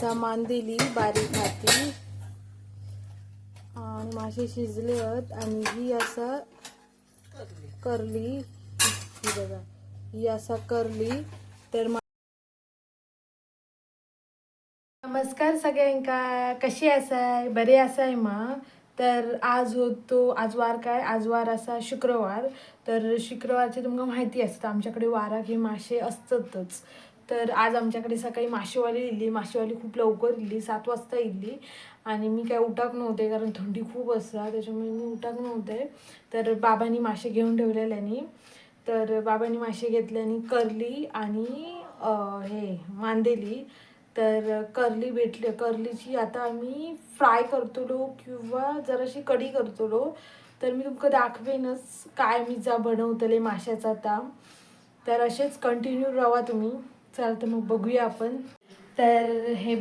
सामान दिली बारीक हाती आणि मासे शिजले आहेत आणि ही असा करली ही बघा ही असा करली तर नमस्कार सगळ्यांका कशी आसाय बरे आसाय मा तर आज होतो आज वार काय आज वार असा शुक्रवार तर शुक्रवारची तुमका माहिती असतं आमच्याकडे वाराक हे मासे असतातच तर आज आमच्याकडे सकाळी मासेवाली इली मासेवाली खूप लवकर इली 7 वाजता इली आणि मी काय उठाक नव्हते कारण थंडी खूप असता त्याच्यामुळे मी उठाक नव्हते तर बाबांनी मासे घेऊन ठेवलेल्यानी तर बाबांनी मासे घेतल्यानी करली आणि हे मांदेली तर करली भेटली करलीची आता आम्ही फ्राय करतलो किंवा जराशी कढी करतलो तर मी तुमका दाखवेनच काय मी जा बनवतले माशाचा आता तर असेच कंटिन्यू राहा तुम्ही चल तर मग बघूया आपण तर हे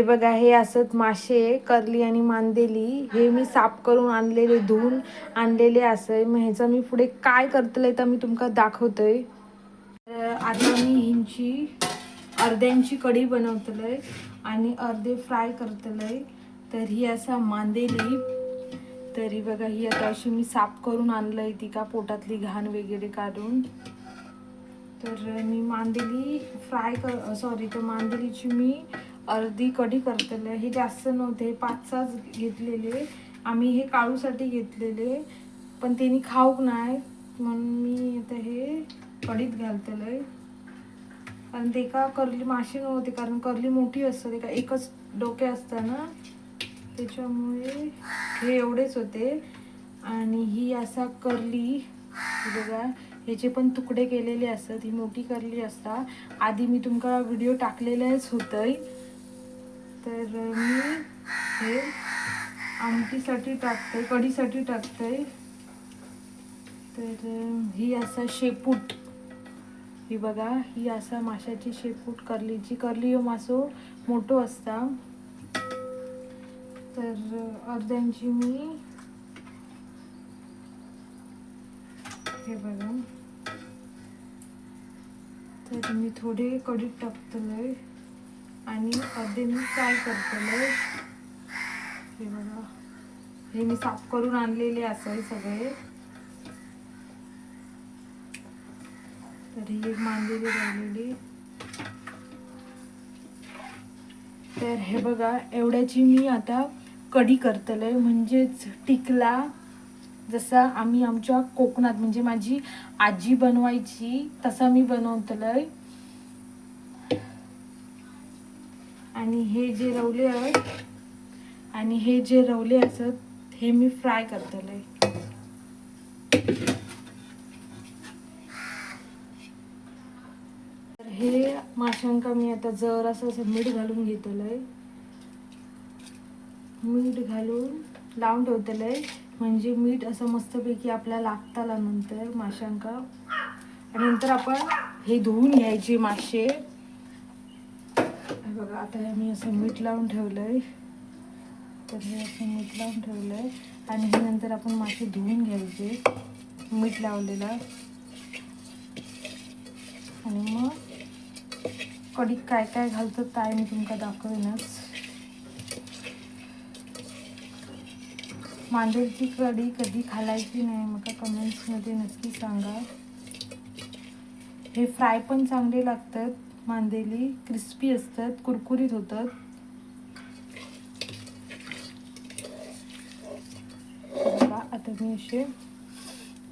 बघा हे असत मासे करली आणि मांदेली हे मी साफ करून आणलेले धुवून आणलेले असं मग ह्याचा मी पुढे काय करतले तर मी तुमका दाखवतोय आता मी हिंची अर्ध्यांची कढी बनवतलंय आणि अर्धे फ्राय करतलंय तर ही असा मांदेली तरी बघा ही आता अशी मी साफ करून आणलंय ती का पोटातली घाण वगैरे काढून तर मी मांदेली तर मांदेलीची मी अर्धी कढी करतलंय हे जास्त नव्हते 5-6 घेतलेले आम्ही हे काळूसाठी घेतलेले पण त्यांनी खाऊक नाही म्हणून मी आता हे कढीत घालतलंय कारण ते का करली मासे नव्हते कारण करली मोठी असते ते का एकच डोके असतं ना त्याच्यामुळे हे एवढेच होते आणि ही असा करली बघा ह्याचे पण तुकडे केलेले असतात ही मोठी करली असता आधी मी तुमका व्हिडिओ टाकलेलाच होतंय तर मी हे आमटीसाठी टाकते कढीसाठी टाकते तर ही असा शेपूट ही बघा ही असा माशाची शेपूट करली हो मासो मोठो असता तर अर्ध्यांची मी हे बघा तर मी थोडे कढीत टाकतलोय आणि अर्धे मी फ्राय करतलोय हे बघा हे मी साफ करून आणलेले असेल सगळे तर ही एक मांदेली राहिलेली तर हे बघा एवढ्याची मी आता कढी करतलोय म्हणजेच टिकला जसा आम्ही आमच्या कोकणात म्हणजे माझी आजी बनवायची तसा मी बनवतलोय आणि हे जे रवले असत हे मी फ्राय करतलोय हे माशांका मी आता जरासं मीठ घालून घेतलंय मीठ घालून लावून ठेवतलंय म्हणजे मीठ असं मस्तपैकी आपल्याला लागताला नंतर माशांका आणि नंतर आपण हे धुवून घ्यायचे मासे बघा आता मी असं मीठ लावून ठेवलंय तर हे असं मीठ लावून ठेवलंय आणि हे नंतर आपण मासे धुवून घ्यायचे मीठ लावलेलं आणि मग कढीत काय काय घालतात काय मी तुमका दाखवेनच मांदेलीची कढी कधी खालायची नाही मका कमेंट्समध्ये नक्की सांगा हे फ्राय पण चांगले लागतात मांदेली क्रिस्पी असतात कुरकुरीत होतात आता मी असे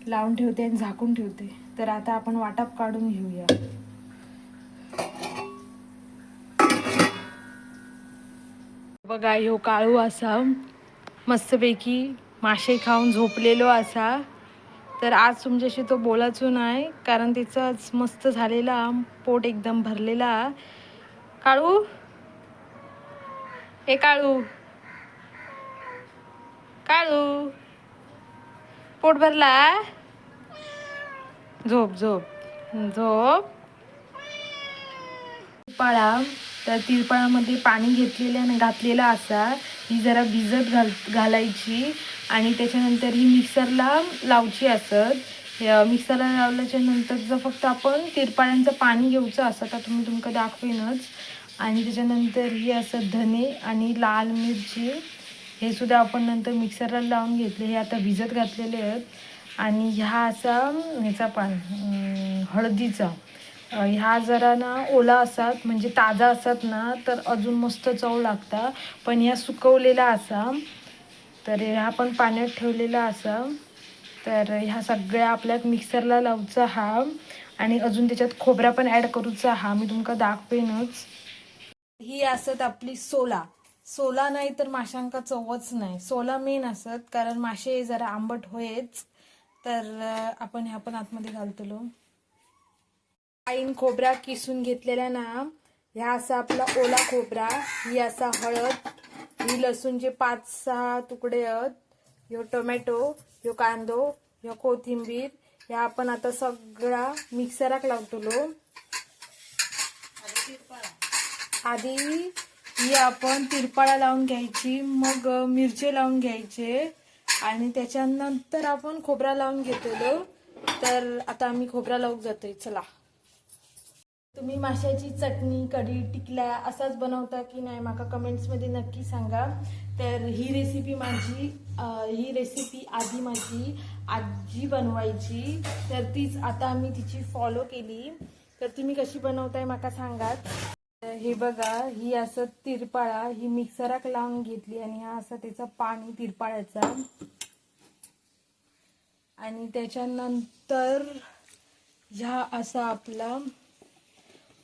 लावून ठेवते आणि झाकून ठेवते तर आता आपण वाटप काढून घेऊया बघा ह्यो काळू असा मस्तपैकी मासे खाऊन झोपलेलो असा तर आज तुमच्याशी तो बोलायचो नाही कारण तिचा मस्त झालेला पोट एकदम भरलेला काळू हे काळू काळू पोट भरला झोप झोप झोप तिरपाळा तर तिरपाळामध्ये पाणी घेतलेलं आणि घातलेलं असा ही जरा भिजत घालायची आणि त्याच्यानंतर ही मिक्सरला लावची असत मिक्सरला लावल्याच्या नंतर जर फक्त आपण तिरपाळ्यांचं पाणी घ्यायचं असं तर तुम्ही तुमका दाखवेनच आणि त्याच्यानंतर ही असं धने आणि लाल मिरची हे सुद्धा आपण नंतर मिक्सरला लावून घेतले. हे आता भिजत घातलेले आहेत. आणि ह्या असा ह्याचा पान हळदीचा, ह्या जरा ना ओला असतात म्हणजे ताजा असतात ना तर अजून मस्त चव लागता. पण ह्या सुकवलेला असा तर ह्या पण पाण्यात ठेवलेला असा. तर ह्या सगळ्या आपल्यात मिक्सरला लावचा हा. आणि अजून त्याच्यात खोबरा पण ॲड करूचा हा. मी तुमका दाखवेनच. ही असत आपली सोला. सोला नाही तर माशांका चवच नाही. सोला मेन असत कारण मासे जरा आंबट होयच. तर आपण ह्या पण आतमध्ये घालतलो. आईन खोबरा किसून घेतलेला ना, ह्या असा आपला ओला खोबरा, ही असा हळद, ही लसूणचे 5-6 तुकडे आहेत, ह्यो टोमॅटो, ह्यो कांदो, ह्यो कोथिंबीर, ह्या आपण आता सगळा मिक्सराक लावतलो. आधी ही आपण तिरपाळा लावून घ्यायची, मग मिरचे लावून घ्यायचे आणि त्याच्यानंतर आपण खोबरा लावून घेतलो. तर आता आम्ही खोबरा लावून जातोय. चला. तुम्ही माशाची चटणी, कढी, टिकल्या असाच बनवता की नाही माका कमेंट्समध्ये नक्की सांगा. तर ही रेसिपी आधी माझी आजी बनवायची, तर तीच आता आम्ही तिची फॉलो केली. तर तुम्ही कशी बनवताय माका सांगात. हे बघा, ही असं तिरपाळा ही मिक्सराक लावून घेतली आणि हा असा त्याचा पाणी तिरपाळ्याचा. आणि त्याच्यानंतर ह्या असा आपला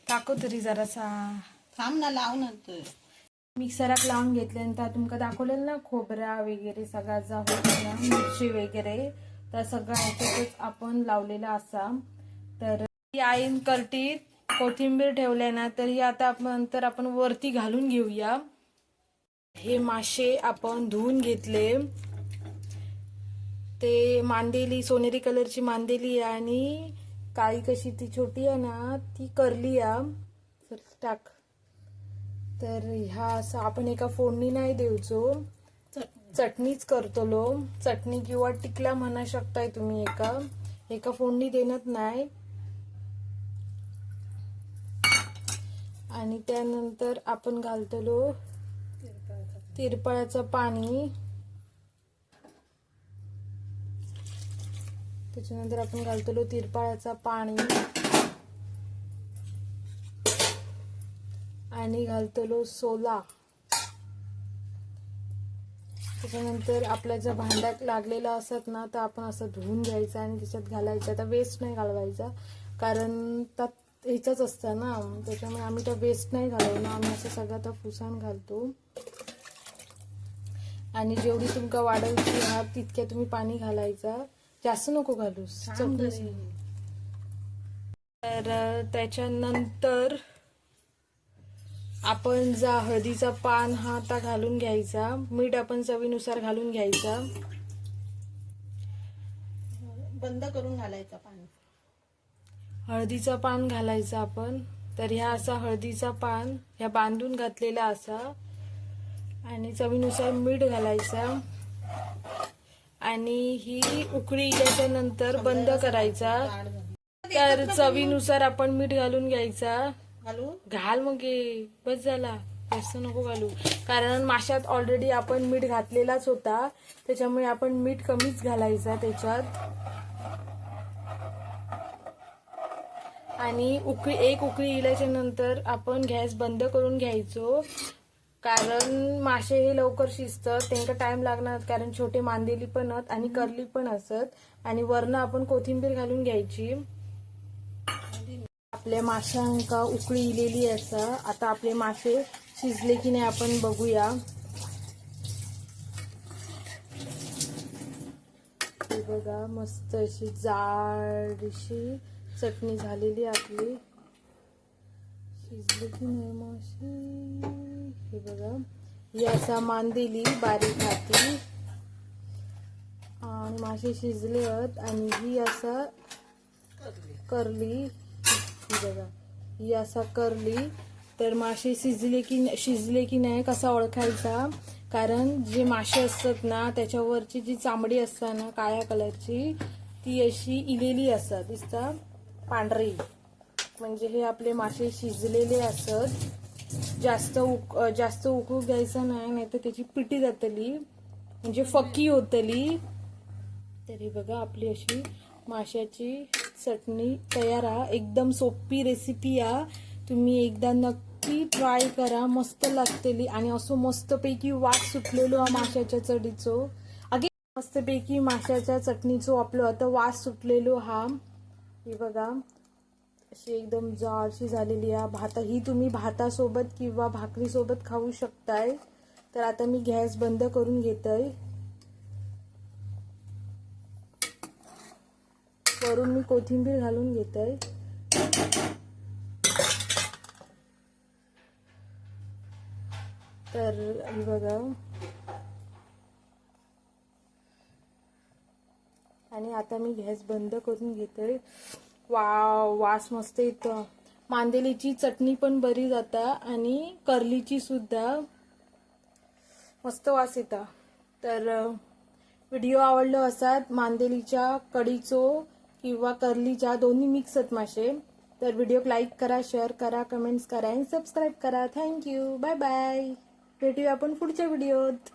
टाको तरी जरासा थांब ना, लाव नंतर. मिक्सराक लावून घेतल्यानंतर तुमका दाखवलेलं ना खोबरा वगैरे सगळा जा होता, मिरची वगैरे, तर सगळं ह्याच्यातच आपण लावलेला असा. तर ही आईन करटीत कोथिंबीर ठेवल्या ना, तर ही आता आपण नंतर आपण वरती घालून घेऊया. हे मासे आपण धुवून घेतले. ते मांदेली सोनेरी कलरची मांदेली आणि काळी कशी ती छोटी आहे ना ती करली आहे. टाक. तर ह्या असं आपण एका फोडणी नाही देऊचो, चटणीच करतलो. चटणी किंवा टिकला म्हणा शकताय तुम्ही. एका फोडणी देणत नाही. आणि त्यानंतर आपण घालतलो तिरपाळ्याचं पाणी. त्याच्यानंतर आपण घालतलो तिरपाळ्याचा पाणी आणि घालतलो सोला. त्याच्यानंतर आपल्या जर भांड्यात लागलेला असत ना तर आपण असं धुवून घ्यायचं आणि त्याच्यात घालायचं. आता वेस्ट नाही घालवायचा कारण त्यात ह्याचंच असतं ना, त्याच्यामुळे आम्ही त्या वेस्ट नाही घालवलं. आम्ही असं सगळं तर फुसाण घालतो. आणि जेवढी तुमका वाढवची हा तितक्या तुम्ही पाणी घालायचा, जास्त नको घालूस. तर त्याच्यानंतर आपण जा हळदीचा पान हा आता घालून घ्यायचा. मीठ आपण चवीनुसार घालून घ्यायचा. बंद करून घालायचं पाणी. हळदीचा पान घालायचा आपण. तर ह्या असा हळदीचा पान ह्या बांधून घातलेला असा. आणि चवीनुसार मीठ घालायचा. आणि ही उकळी इल्याच्या नंतर बंद करायचा. तर चवीनुसार आपण मीठ घालून घ्यायचा. घाल मग बस झाला, जास्त नको घालू कारण माशात ऑलरेडी आपण मीठ घातलेलाच होता, त्याच्यामुळे आपण मीठ कमीच घालायचा त्याच्यात. आणि एक उकळी इल्याच्या नंतर आपण गॅस बंद करून घ्यायचो कारण मासे हे लवकर शिजतात, त्यांना टाइम लागणार कारण छोटे मांदेली पण आहेत आणि करली पण असत. आणि वरनं आपण कोथिंबीर घालून घ्यायची. आपल्या माशांका उकळी इलेली असा. आता आपले मासे शिजले की नाही आपण बघूया. हे बघा, मस्त अशी जाडशी चटणी झालेली आपली. शिजले की नाही मासे. हे बघा, ही असा मांदेली बारीक हाती आणि मासे शिजले आहेत. आणि ही असा करली. बघा, ही असा करली. तर मासे शिजले की नाही कसा ओळखायचा, कारण जे मासे असतात ना त्याच्यावरची जी चामडी असतात ना काळ्या कलरची ती अशी इलेली असतात, दिसता पांढरी, म्हणजे हे आपले मासे शिजलेले असत. जास्त उकळू द्यायचं नाही तर त्याची पिटी जातली, म्हणजे फकी होतली. तरी बघा आपली अशी माशाची चटणी तयार आहे. एकदम सोपी रेसिपी आहे. तुम्ही एकदा नक्की ट्राय करा, मस्त लागतेली. आणि असं मस्तपैकी वास सुटलेलो हा माशाच्या चटणीचो. अगे मस्तपैकी माशाच्या चटणीचो आपलं आता वास सुटलेलो हा. हे बघा अशी एकदम जाडशी झालेली आहे. ही तुम्ही भातासोबत किंवा भाकरीसोबत खाऊ शकताय. तर आता मी गॅस बंद करून घेतोय. वरून मी कोथिंबीर घालून घेतोय. तर हे बघा, आणि आता मी गॅस बंद करून घेतोय. वाव, वास मस्त येतो. मांदेलीची चटणी पण बरी जाता आणि करलीची सुद्धा मस्त वास येता. तर व्हिडिओ आवडलो असात मांदेलीच्या कढीचो किंवा करलीच्या, दोन्ही मिक्स आहेत मासे. तर व्हिडिओ लाईक करा, शेअर करा, कमेंट्स करा आणि सबस्क्राईब करा. Thank you, bye bye. भेटूया आपण पुढच्या व्हिडिओत.